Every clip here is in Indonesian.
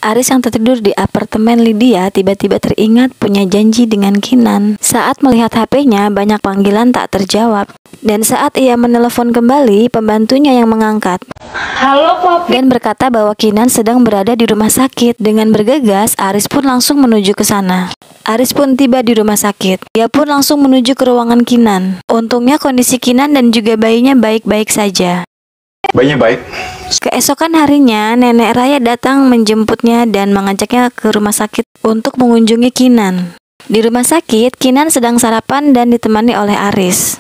Aris yang tertidur di apartemen Lydia tiba-tiba teringat punya janji dengan Kinan. Saat melihat HP-nya, banyak panggilan tak terjawab. Dan saat ia menelepon kembali, pembantunya yang mengangkat. Halo, Poppy. Dan berkata bahwa Kinan sedang berada di rumah sakit. Dengan bergegas, Aris pun langsung menuju ke sana. Aris pun tiba di rumah sakit. Dia pun langsung menuju ke ruangan Kinan. Untungnya kondisi Kinan dan juga bayinya baik-baik saja. Bayinya baik. Keesokan harinya, Nenek Raya datang menjemputnya dan mengajaknya ke rumah sakit untuk mengunjungi Kinan. Di rumah sakit, Kinan sedang sarapan dan ditemani oleh Aris.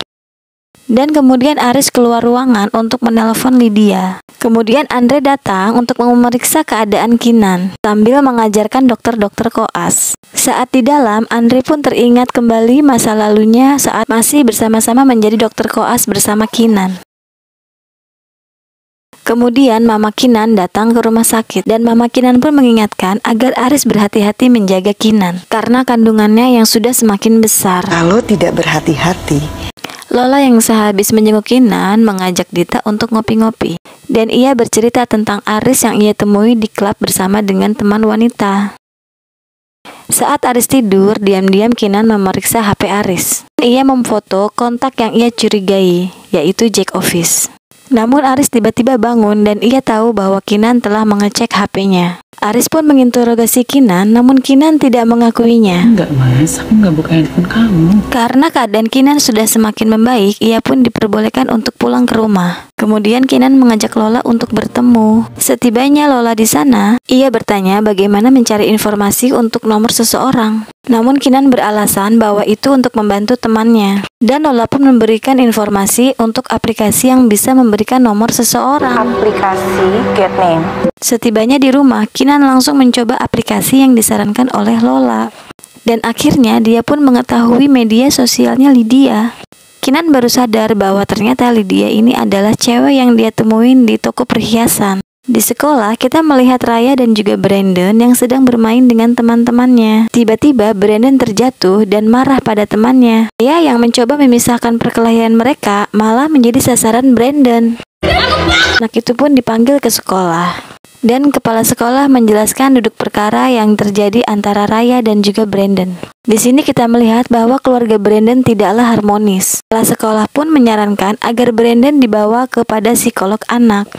Dan kemudian Aris keluar ruangan untuk menelpon Lydia. Kemudian Andre datang untuk memeriksa keadaan Kinan sambil mengajarkan dokter-dokter koas. Saat di dalam, Andre pun teringat kembali masa lalunya saat masih bersama-sama menjadi dokter koas bersama Kinan. Kemudian Mama Kinan datang ke rumah sakit dan Mama Kinan pun mengingatkan agar Aris berhati-hati menjaga Kinan karena kandungannya yang sudah semakin besar. Kalau tidak berhati-hati, Lola yang sehabis menjenguk Kinan mengajak Dita untuk ngopi-ngopi dan ia bercerita tentang Aris yang ia temui di klub bersama dengan teman wanita. Saat Aris tidur, diam-diam Kinan memeriksa HP Aris. Ia memfoto kontak yang ia curigai, yaitu Jack Office. Namun Aris tiba-tiba bangun dan ia tahu bahwa Kinan telah mengecek HP-nya. Aris pun menginterogasi Kinan, namun Kinan tidak mengakuinya. Enggak, Mas. Aku nggak buka handphone kamu. Karena keadaan Kinan sudah semakin membaik, ia pun diperbolehkan untuk pulang ke rumah. Kemudian Kinan mengajak Lola untuk bertemu. Setibanya Lola di sana, ia bertanya bagaimana mencari informasi untuk nomor seseorang. Namun Kinan beralasan bahwa itu untuk membantu temannya. Dan Lola pun memberikan informasi untuk aplikasi yang bisa memberikan nomor seseorang. aplikasi Get Name. Setibanya di rumah, Kinan langsung mencoba aplikasi yang disarankan oleh Lola. Dan akhirnya dia pun mengetahui media sosialnya Lydia. Kinan baru sadar bahwa ternyata Lydia ini adalah cewek yang dia temuin di toko perhiasan. Di sekolah, kita melihat Raya dan juga Brandon yang sedang bermain dengan teman-temannya. Tiba-tiba Brandon terjatuh dan marah pada temannya. Raya yang mencoba memisahkan perkelahian mereka malah menjadi sasaran Brandon. Anak itu pun dipanggil ke sekolah. Dan kepala sekolah menjelaskan duduk perkara yang terjadi antara Raya dan juga Brandon. Di sini kita melihat bahwa keluarga Brandon tidaklah harmonis. Kepala sekolah pun menyarankan agar Brandon dibawa kepada psikolog anak.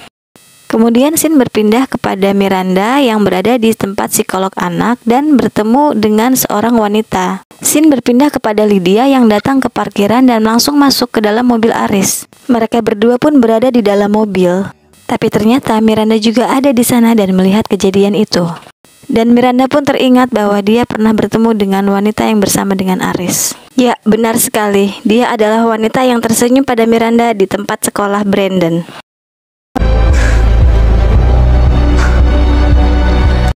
Kemudian scene berpindah kepada Miranda yang berada di tempat psikolog anak dan bertemu dengan seorang wanita. Scene berpindah kepada Lydia yang datang ke parkiran dan langsung masuk ke dalam mobil Aris. Mereka berdua pun berada di dalam mobil. Tapi ternyata Miranda juga ada di sana dan melihat kejadian itu. Dan Miranda pun teringat bahwa dia pernah bertemu dengan wanita yang bersama dengan Aris. Ya, benar sekali. Dia adalah wanita yang tersenyum pada Miranda di tempat sekolah Brandon.